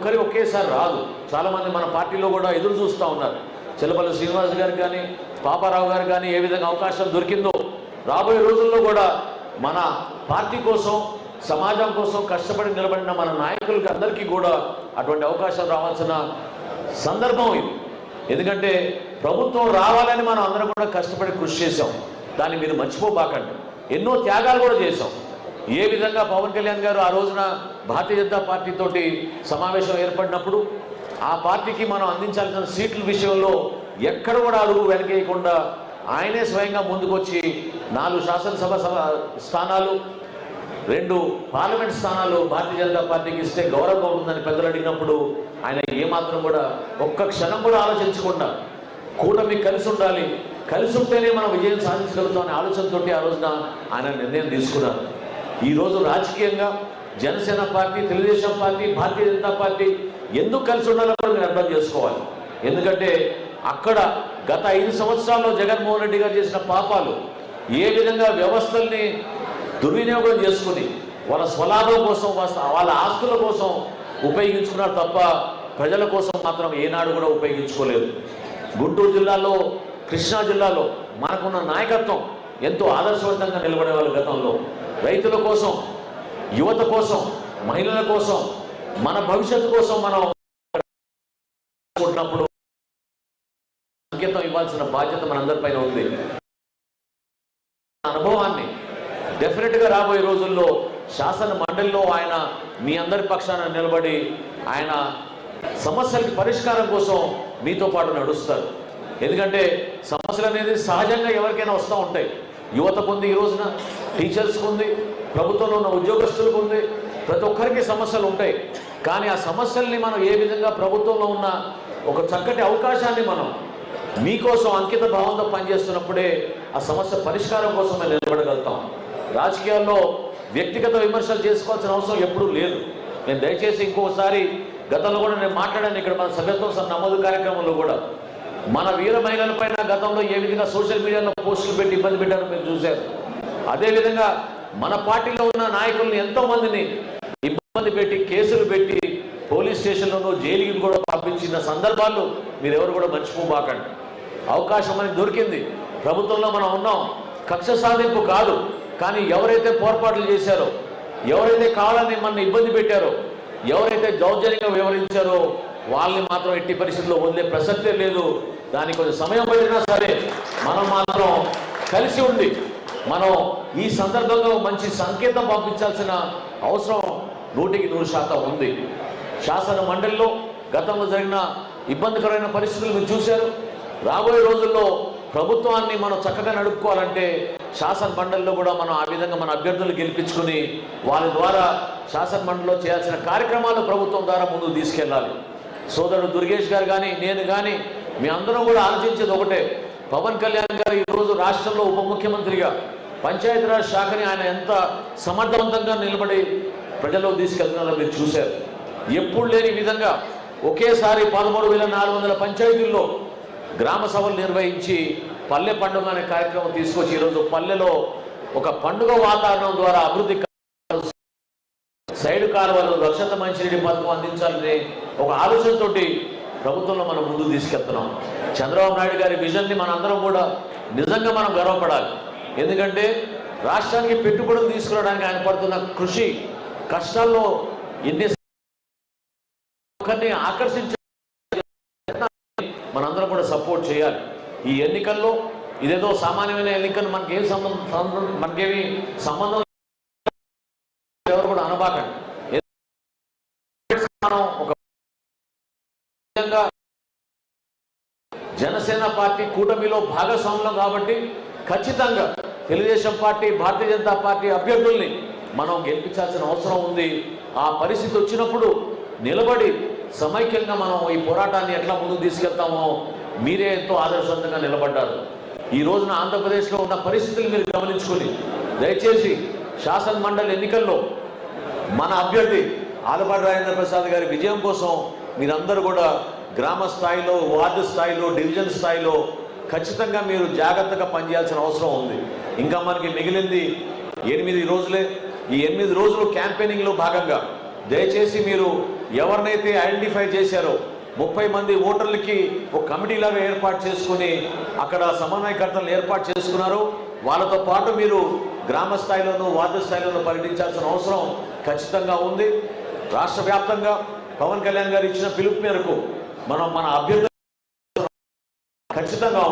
ఒకరి ఒకేసారి రాదు. చాలామంది మన పార్టీలో కూడా ఎదురు చూస్తూ ఉన్నారు. చెల్లపల్లి శ్రీనివాస్ గారు కానీ పాపారావు గారు కానీ ఏ విధంగా అవకాశం దొరికిందో రాబోయే రోజుల్లో కూడా మన పార్టీ కోసం సమాజం కోసం కష్టపడి నిలబడిన మన నాయకులకి అందరికీ కూడా అటువంటి అవకాశం రావాల్సిన సందర్భం ఇది. ఎందుకంటే ప్రభుత్వం రావాలని మనం అందరం కూడా కష్టపడి కృషి చేశాం. దాన్ని మీరు మర్చిపోబాకండి. ఎన్నో త్యాగాలు కూడా చేశాం. ఏ విధంగా పవన్ కళ్యాణ్ గారు ఆ రోజున భారతీయ జనతా పార్టీ తోటి సమావేశం ఏర్పడినప్పుడు ఆ పార్టీకి మనం అందించాల్సిన సీట్ల విషయంలో ఎక్కడ కూడా అడుగు వెనకేయకుండా ఆయనే స్వయంగా ముందుకొచ్చి 4 శాసనసభ స్థానాలు 2 పార్లమెంట్ స్థానాలు భారతీయ జనతా పార్టీకి ఇస్తే గౌరవంగా ఉందని పెద్దలు అడిగినప్పుడు ఆయన ఏమాత్రం కూడా ఒక్క క్షణం కూడా ఆలోచించకుండా కూటమి కలిసి ఉండాలి, కలిసి ఉంటేనే మనం విజయం సాధించగలుగుతాం అనే ఆలోచనతో ఆ రోజున ఆయన నిర్ణయం తీసుకున్నారు. ఈరోజు రాజకీయంగా Janasena party, Telugu Desam party, Bharatiya Janata party ఎందుకు కలిసి ఉండాలో కూడా మీరు అర్థం చేసుకోవాలి. ఎందుకంటే అక్కడ గత 5 సంవత్సరాల్లో జగన్మోహన్ రెడ్డి గారు చేసిన పాపాలు ఏ విధంగా వ్యవస్థల్ని దుర్వినియోగం చేసుకుని వాళ్ళ స్వలాభం కోసం వాళ్ళ ఆస్తుల కోసం ఉపయోగించుకున్నారు తప్ప ప్రజల కోసం మాత్రం ఏనాడు కూడా ఉపయోగించుకోలేదు. గుంటూరు జిల్లాలో, కృష్ణా జిల్లాలో మనకున్న నాయకత్వం ఎంతో ఆదర్శవంతంగా నిలబడేవాళ్ళు. గతంలో రైతుల కోసం, యువత కోసం, మహిళల కోసం, మన భవిష్యత్తు కోసం మనం అనుకుంటున్నప్పుడు సంకేతం ఇవ్వాల్సిన బాధ్యత మనందరిపైన ఉంది. అనుభవాన్ని డెఫినెట్గా రాబోయే రోజుల్లో శాసన మండలిలో ఆయన మీ అందరి పక్షాన నిలబడి ఆయన సమస్యలకి పరిష్కారం కోసం మీతో పాటు నడుస్తారు. ఎందుకంటే సమస్యలు అనేది సహజంగా ఎవరికైనా వస్తూ ఉంటాయి. యువతకు ఉంది, ఈ రోజున టీచర్స్కి ఉంది, ప్రభుత్వంలో ఉన్న ఉద్యోగస్తులకు ఉంది, ప్రతి ఒక్కరికి సమస్యలు ఉంటాయి. కానీ ఆ సమస్యల్ని మనం ఏ విధంగా ప్రభుత్వంలో ఉన్న ఒక చక్కటి అవకాశాన్ని మనం మీకోసం అంకిత భావంతో పనిచేస్తున్నప్పుడే ఆ సమస్య పరిష్కారం కోసం మేము నిలబడగలుగుతాం. రాజకీయాల్లో వ్యక్తిగత విమర్శలు చేసుకోవాల్సిన అవసరం ఎప్పుడూ లేదు. నేను దయచేసి ఇంకోసారి గతంలో కూడా నేను మాట్లాడాను ఇక్కడ మన సభ్యత్వం నమోదు కార్యక్రమంలో కూడా మన వీర మహిళల పైన గతంలో ఏ విధంగా సోషల్ మీడియాలో పోస్టులు పెట్టి ఇబ్బంది పెట్టారో మీరు చూశారు. అదేవిధంగా మన పార్టీలో ఉన్న నాయకుల్ని ఎంతో మందిని ఇబ్బంది పెట్టి కేసులు పెట్టి పోలీస్ స్టేషన్లోనూ జైలుకి కూడా పంపించిన సందర్భాలు మీరు ఎవరు కూడా మర్చిపోబాకండి. అవకాశం అనేది దొరికింది. ప్రభుత్వంలో మనం ఉన్నాం. కక్ష సాధింపు కాదు, కానీ ఎవరైతే పొరపాట్లు చేశారో, ఎవరైతే కావాలని మన ఇబ్బంది పెట్టారో, ఎవరైతే దౌర్జన్యంగా వ్యవహరించారో వాళ్ళని మాత్రం ఎట్టి పరిస్థితుల్లో వదిలే ప్రసక్తే లేదు. దానికి కొంచెం సమయం పడినా సరే మనం మాత్రం కలిసి ఉండి మనం ఈ సందర్భంగా మంచి సంకేతం పంపించాల్సిన అవసరం 100% ఉంది. శాసన మండలిలో గతంలో జరిగిన ఇబ్బందికరమైన పరిస్థితులు మీరు చూశారు. రాబోయే రోజుల్లో ప్రభుత్వాన్ని మనం చక్కగా నడుపుకోవాలంటే శాసన మండలిలో కూడా మనం ఆ విధంగా మన అభ్యర్థులు గెలిపించుకుని వాళ్ళ ద్వారా శాసన మండలిలో చేయాల్సిన కార్యక్రమాలు ప్రభుత్వం ద్వారా ముందుకు తీసుకెళ్ళాలి. సోదరుడు దుర్గేష్ గారు కానీ నేను కానీ మీ అందరం కూడా ఆలోచించేది ఒకటే. పవన్ కళ్యాణ్ గారు ఈరోజు రాష్ట్రంలో ఉప ముఖ్యమంత్రిగా పంచాయతీరాజ్ శాఖని ఆయన ఎంత సమర్థవంతంగా నిలబడి ప్రజల్లో తీసుకెళ్తున్నారో మీరు చూశారు. ఎప్పుడు లేని విధంగా ఒకేసారి 13,400 పంచాయతీల్లో గ్రామ సభలు నిర్వహించి పల్లె పండుగ అనే కార్యక్రమం తీసుకొచ్చి ఈరోజు పల్లెలో ఒక పండుగ వాతావరణం ద్వారా అభివృద్ధి సైడ్ కాలువలు, రక్షిత మంచినీటి పథకం అందించాలని ఒక ఆలోచనతోటి ప్రభుత్వంలో మనం ముందుకు తీసుకెళ్తున్నాం. చంద్రబాబు నాయుడు గారి విజన్ని మనందరం కూడా నిజంగా మనం గర్వపడాలి. ఎందుకంటే రాష్ట్రానికి పెట్టుబడులు తీసుకురావడానికి ఆయన పడుతున్న కృషి కష్టాల్లో ఎన్ని ఒక్కరిని ఆకర్షించే మనందరం కూడా సపోర్ట్ చేయాలి. ఈ ఎన్నికల్లో ఇదేదో సామాన్యమైన ఎన్నికలు మనకేమి సంబంధం ఎవరు కూడా అనబాకండి. ఒక జనసేన పార్టీ కూటమిలో భాగస్వామ్యం కాబట్టి ఖచ్చితంగా తెలుగుదేశం పార్టీ, భారతీయ జనతా పార్టీ అభ్యర్థుల్ని మనం గెలిపించాల్సిన అవసరం ఉంది. ఆ పరిస్థితి వచ్చినప్పుడు నిలబడి సమైక్యంగా మనం ఈ పోరాటాన్ని ఎట్లా ముందుకు తీసుకెళ్తామో మీరే ఎంతో ఆదర్శవంతంగా నిలబడ్డారు. ఈ రోజున ఆంధ్రప్రదేశ్లో ఉన్న పరిస్థితులు మీరు గమనించుకొని దయచేసి శాసన మండలి ఎన్నికల్లో మన అభ్యర్థి ఆలపాటి రాజేంద్ర ప్రసాద్ గారి విజయం కోసం మీరందరూ కూడా గ్రామ స్థాయిలో, వార్డు స్థాయిలో, డివిజన్ స్థాయిలో ఖచ్చితంగా మీరు జాగ్రత్తగా పనిచేయాల్సిన అవసరం ఉంది. ఇంకా మనకి మిగిలింది 8 రోజులే. ఈ 8 రోజులు క్యాంపెయినింగ్లో భాగంగా దయచేసి మీరు ఎవరినైతే ఐడెంటిఫై చేశారో 30 మంది ఓటర్లకి ఒక కమిటీలాగా ఏర్పాటు చేసుకుని అక్కడ సమన్వయకర్తలను ఏర్పాటు చేసుకున్నారు. వాళ్ళతో పాటు మీరు గ్రామ స్థాయిలోనూ వార్డు స్థాయిలోనూ పర్యటించాల్సిన అవసరం ఖచ్చితంగా ఉంది. రాష్ట్ర వ్యాప్తంగా పవన్ కళ్యాణ్ గారు ఇచ్చిన పిలుపు మేరకు మనం మన అభ్యర్థులు ఖచ్చితంగా